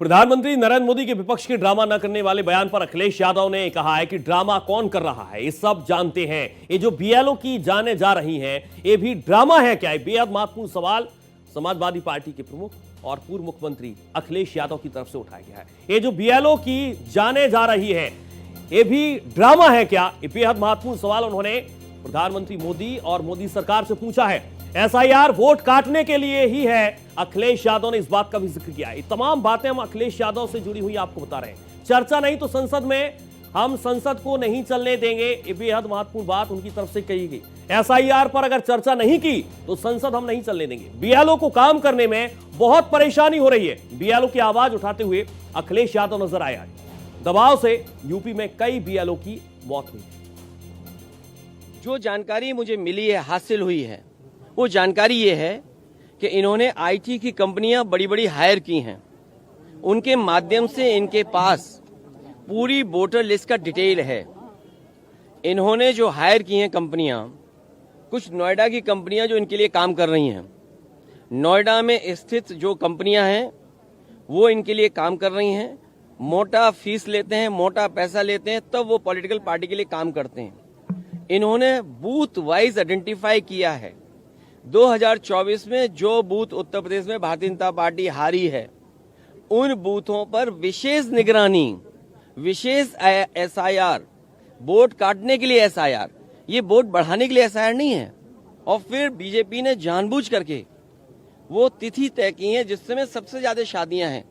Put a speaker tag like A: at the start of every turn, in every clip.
A: प्रधानमंत्री नरेंद्र मोदी के विपक्ष के ड्रामा न करने वाले बयान पर अखिलेश यादव ने कहा है कि ड्रामा कौन कर रहा है, ये सब जानते हैं। ये जो बीएलओ की जाने जा रही हैं, ये भी ड्रामा है क्या? बेहद महत्वपूर्ण सवाल समाजवादी पार्टी के प्रमुख और पूर्व मुख्यमंत्री अखिलेश यादव की तरफ से उठाया गया है। ये जो बीएलओ की जाने जा रही है, ये भी ड्रामा है क्या? ये बेहद महत्वपूर्ण सवाल उन्होंने प्रधानमंत्री मोदी और मोदी सरकार से पूछा है। एसआईआर वोट काटने के लिए ही है, अखिलेश यादव ने इस बात का भी जिक्र किया है। तमाम बातें हम अखिलेश यादव से जुड़ी हुई आपको बता रहे हैं। चर्चा नहीं तो संसद में, हम संसद को नहीं चलने देंगे, ये बेहद महत्वपूर्ण बात उनकी तरफ से कही गई। एसआईआर पर अगर चर्चा नहीं की तो संसद हम नहीं चलने देंगे। बीएलओ को काम करने में बहुत परेशानी हो रही है। बीएलओ की आवाज उठाते हुए अखिलेश यादव नजर आया। दबाव से यूपी में कई बीएलओ की मौत हुई।
B: जो जानकारी मुझे मिली है, हासिल हुई है, वो जानकारी ये है कि इन्होंने आईटी की कंपनियां बड़ी बड़ी हायर की हैं। उनके माध्यम से इनके पास पूरी वोटर लिस्ट का डिटेल है। इन्होंने जो हायर की हैं कंपनियां, कुछ नोएडा की कंपनियां जो इनके लिए काम कर रही हैं, नोएडा में स्थित जो कंपनियां हैं वो इनके लिए काम कर रही हैं। मोटा फीस लेते हैं, मोटा पैसा लेते हैं, तब वो पॉलिटिकल पार्टी के लिए काम करते हैं। इन्होंने बूथ वाइज आइडेंटिफाई किया है। 2024 में जो बूथ उत्तर प्रदेश में भारतीय जनता पार्टी हारी है, उन बूथों पर विशेष निगरानी, विशेष एसआईआर, वोट काटने के लिए एसआईआर, ये वोट बढ़ाने के लिए एसआईआर नहीं है। और फिर बीजेपी ने जानबूझ करके वो तिथि तय की है जिस समय सबसे ज्यादा शादियां हैं।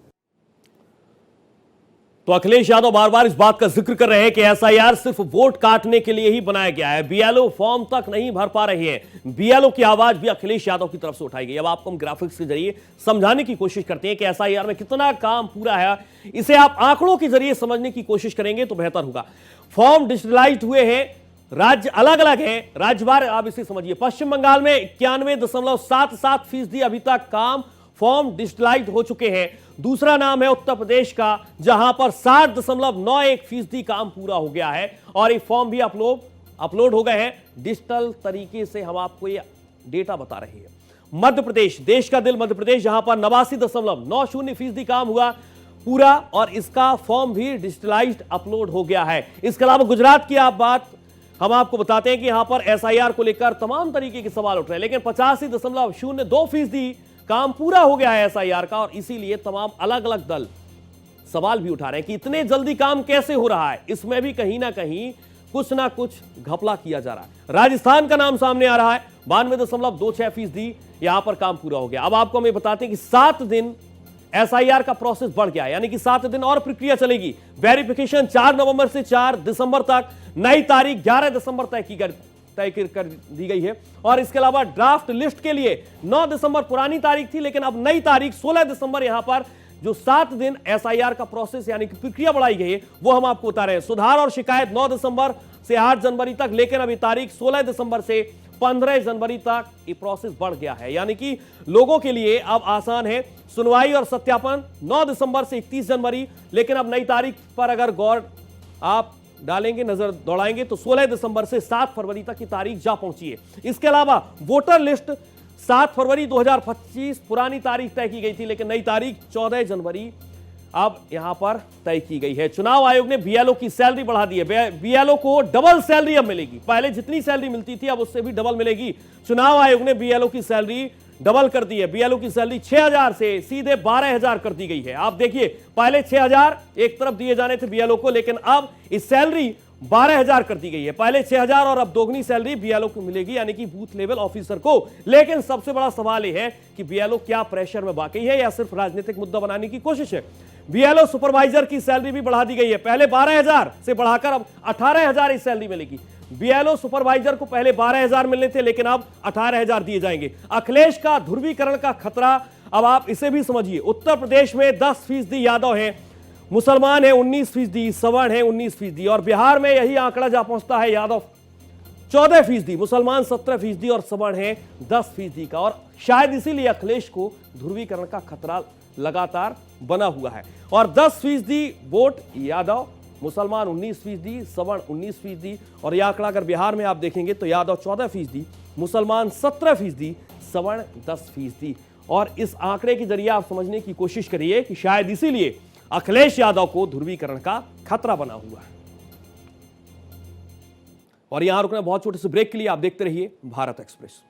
A: तो अखिलेश यादव बार बार इस बात का जिक्र कर रहे हैं कि एसआईआर सिर्फ वोट काटने के लिए ही बनाया गया है। बीएलओ फॉर्म तक नहीं भर पा रही है। बीएलओ की आवाज भी अखिलेश यादव की तरफ से उठाई गई। अब आपको हम ग्राफिक्स के जरिए समझाने की कोशिश करते हैं कि एसआईआर में कितना काम पूरा है। इसे आप आंकड़ों के जरिए समझने की कोशिश करेंगे तो बेहतर होगा। फॉर्म डिजिटलाइज हुए हैं, राज्य अलग अलग हैं, राज्यवार आप इसे समझिए। पश्चिम बंगाल में 91.77% अभी तक काम फॉर्म डिजिटलाइज हो चुके हैं। दूसरा नाम है उत्तर प्रदेश का, जहां पर 60.91% काम पूरा हो गया है और ये फॉर्म भी अपलोड हो गए हैं डिजिटल तरीके से। हम आपको ये डेटा बता रहे हैं। मध्य प्रदेश, देश का दिल मध्य प्रदेश, जहां पर 89.90% काम हुआ पूरा और इसका फॉर्म भी डिजिटलाइज्ड अपलोड हो गया है। इसके अलावा गुजरात की हम आपको बताते हैं कि यहां पर एसआईआर को लेकर तमाम तरीके के सवाल उठ रहे हैं, लेकिन 85.02% काम पूरा हो गया है एसआईआर का। और इसीलिए तमाम अलग अलग दल सवाल भी उठा रहे हैं कि इतने जल्दी काम कैसे हो रहा है। इसमें भी कहीं ना कहीं कुछ ना कुछ घपला किया जा रहा है। राजस्थान का नाम सामने आ रहा है, 92.26% यहां पर काम पूरा हो गया। अब आपको हम बताते हैं कि 7 दिन एसआईआर का प्रोसेस बढ़ गया है, यानी कि 7 दिन और प्रक्रिया चलेगी। वेरिफिकेशन 4 नवंबर से 4 दिसंबर तक, नई तारीख 11 दिसंबर तय कर दी गई है। और इसके अलावा ड्राफ्ट लिस्ट के लिए 9 दिसंबर पुरानी तारीख थी, लेकिन अब नई तारीख 16 दिसंबर यहां पर जो 7 दिन एसआईआर का प्रोसेस यानी कि प्रक्रिया बढ़ाई गई है, वो हम आपको बता रहे हैं। सुधार और शिकायत 9 दिसंबर से 8 जनवरी तक, लेकिन अभी तारीख 16 दिसंबर से 15 जनवरी तक ये प्रोसेस बढ़ गया है, यानी कि लोगों के लिए अब आसान है। सुनवाई और सत्यापन 9 दिसंबर से 31 जनवरी, लेकिन अब नई तारीख पर अगर गौर आप डालेंगे, नजर दौड़ाएंगे तो 16 दिसंबर से 7 फरवरी तक की तारीख जा पहुंची है। इसके अलावा वोटर लिस्ट 7 फरवरी 2025 पुरानी तारीख तय की गई थी, लेकिन नई तारीख 14 जनवरी अब यहां पर तय की गई है। चुनाव आयोग ने बीएलओ की सैलरी बढ़ा दी है। बीएलओ को डबल सैलरी अब मिलेगी। पहले जितनी सैलरी मिलती थी अब उससे भी डबल मिलेगी। चुनाव आयोग ने बीएलओ की सैलरी डबल कर दी है। बीएलओ की सैलरी 6,000 से सीधे 12,000 कर दी गई है। आप देखिए, पहले 6,000 एक तरफ दिए जाने थे बीएलओ को, लेकिन अब इस सैलरी 12,000 कर दी गई है। पहले 6,000 और अब दोगुनी सैलरी बीएलओ को मिलेगी, यानी कि बूथ लेवल ऑफिसर को। लेकिन सबसे बड़ा सवाल यह है कि बीएलओ क्या प्रेशर में वाकई है या सिर्फ राजनीतिक मुद्दा बनाने की कोशिश है। बीएलओ सुपरवाइजर की सैलरी भी बढ़ा दी गई है। पहले 12,000 से बढ़ाकर अब 18,000 इस सैलरी मिलेगी। बीएलओ सुपरवाइजर को पहले 12,000 मिलने थे, लेकिन अब 18,000 दिए जाएंगे। अखिलेश का ध्रुवीकरण का खतरा, अब आप इसे भी समझिए। उत्तर प्रदेश में 10% यादव हैं, मुसलमान है 19%, सवर्ण है 19%, और बिहार में यही आंकड़ा जा पहुंचता है यादव 14%, मुसलमान 17% और सवर्ण है 10% का। और शायद इसीलिए अखिलेश को ध्रुवीकरण का खतरा लगातार बना हुआ है। और 10% वोट यादव, मुसलमान 19%, सवर्ण 19%, और यह आंकड़ा अगर बिहार में आप देखेंगे तो यादव 14%, मुसलमान 17%, सवर्ण 10%। और इस आंकड़े के जरिए आप समझने की कोशिश करिए कि शायद इसीलिए अखिलेश यादव को ध्रुवीकरण का खतरा बना हुआ है। और यहां रुकना बहुत छोटे से ब्रेक के लिए, आप देखते रहिए भारत एक्सप्रेस।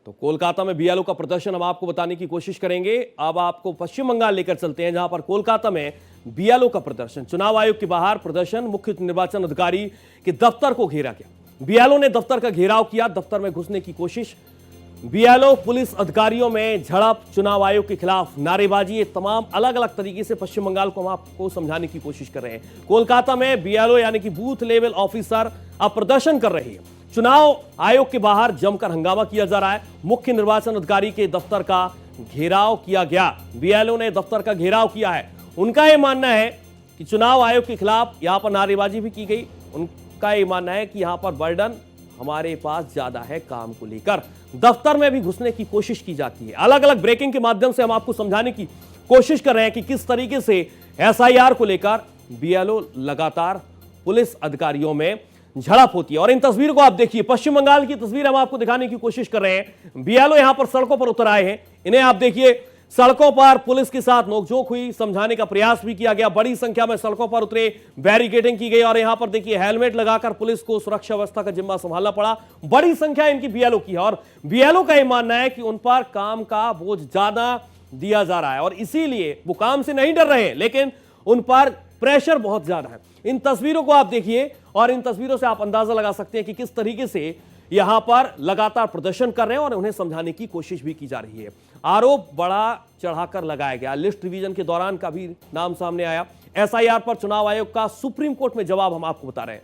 A: तो कोलकाता में बीएलओ का प्रदर्शन हम आपको बताने की कोशिश करेंगे। अब आपको पश्चिम बंगाल लेकर चलते हैं, जहां पर कोलकाता में बीएलओ का प्रदर्शन, चुनाव आयोग के बाहर प्रदर्शन, मुख्य निर्वाचन अधिकारी के दफ्तर को घेरा गया। बीएलओ ने दफ्तर का घेराव किया, दफ्तर में घुसने की कोशिश, बीएलओ पुलिस अधिकारियों में झड़प, चुनाव आयोग के खिलाफ नारेबाजी, ये तमाम अलग अलग तरीके से पश्चिम बंगाल को हम आपको समझाने की कोशिश कर रहे हैं। कोलकाता में बीएलओ यानी कि बूथ लेवल ऑफिसर अब प्रदर्शन कर रहे हैं। चुनाव आयोग के बाहर जमकर हंगामा किया जा रहा है। मुख्य निर्वाचन अधिकारी के दफ्तर का घेराव किया गया, बीएलओ ने दफ्तर का घेराव किया है। उनका यह मानना है कि चुनाव आयोग के खिलाफ यहां पर नारेबाजी भी की गई। उनका यह मानना है कि यहां पर बर्डन हमारे पास ज्यादा है काम को लेकर। दफ्तर में भी घुसने की कोशिश की जाती है। अलग अलग ब्रेकिंग के माध्यम से हम आपको समझाने की कोशिश कर रहे हैं कि किस तरीके से एसआईआर को लेकर बीएलओ लगातार पुलिस अधिकारियों में झड़प होती है। और इन तस्वीरों को आप देखिए, पश्चिम बंगाल की तस्वीर हम आपको दिखाने की कोशिश कर रहे हैं। बीएलओ यहां पर सड़कों पर उतर आए हैं, इन्हें आप देखिए, सड़कों पर पुलिस के साथ नोकझोंक हुई, समझाने का प्रयास भी किया गया। बड़ी संख्या में सड़कों पर उतरे, बैरिकेडिंग की गई और यहां पर देखिए हेलमेट लगाकर पुलिस को सुरक्षा व्यवस्था का जिम्मा संभालना पड़ा। बड़ी संख्या इनकी बीएलओ की है और बीएलओ का यह मानना है कि उन पर काम का बोझ ज्यादा दिया जा रहा है और इसीलिए वो काम से नहीं डर रहे हैं, लेकिन उन पर प्रेशर बहुत ज्यादा है। इन तस्वीरों को आप देखिए और इन तस्वीरों से आप अंदाजा लगा सकते हैं कि किस तरीके से यहां पर लगातार प्रदर्शन कर रहे हैं और उन्हें समझाने की कोशिश भी की जा रही है। आरोप बड़ा चढ़ाकर लगाया गया। लिस्ट रिवीजन के दौरान का भी नाम सामने आया। एसआईआर पर चुनाव आयोग का सुप्रीम कोर्ट में जवाब हम आपको बता रहे हैं।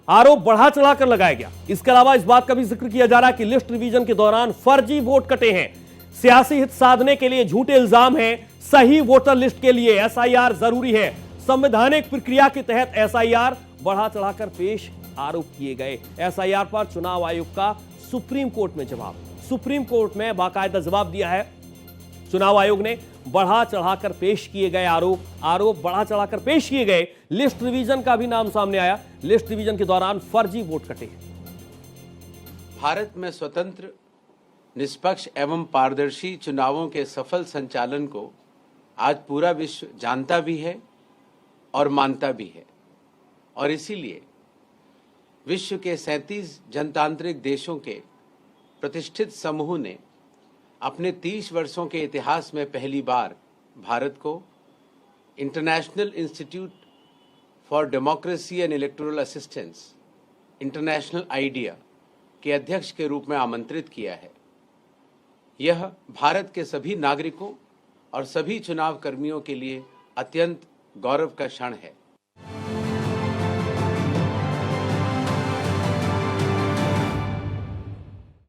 A: आरोप बढ़ा चढ़ाकर लगाया गया। इसके अलावा इस बात का भी जिक्र किया जा रहा है कि लिस्ट रिवीजन के दौरान फर्जी वोट कटे हैं, सियासी हित साधने के लिए झूठे इल्जाम हैं, सही वोटर लिस्ट के लिए एसआईआर जरूरी है, संवैधानिक प्रक्रिया के तहत एसआईआर, बढ़ा चढ़ाकर पेश आरोप किए गए। एसआईआर पर चुनाव आयोग का सुप्रीम कोर्ट में जवाब, सुप्रीम कोर्ट में बाकायदा जवाब दिया है चुनाव आयोग ने। बढ़ा चढ़ाकर पेश किए गए आरोप बढ़ा चढ़ाकर पेश किए गए। लिस्ट रिवीजन का भी नाम सामने आया। लिस्ट रिवीजन के दौरान फर्जी वोट कटे।
C: भारत में स्वतंत्र, निष्पक्ष एवं पारदर्शी चुनावों के सफल संचालन को आज पूरा विश्व जानता भी है और मानता भी है और इसीलिए विश्व के 37 जनतांत्रिक देशों के प्रतिष्ठित समूह ने अपने 30 वर्षों के इतिहास में पहली बार भारत को international institute for democracy and electoral assistance, international idea के अध्यक्ष के रूप में आमंत्रित किया है। यह भारत के सभी नागरिकों और सभी चुनाव कर्मियों के लिए अत्यंत गौरव का क्षण है।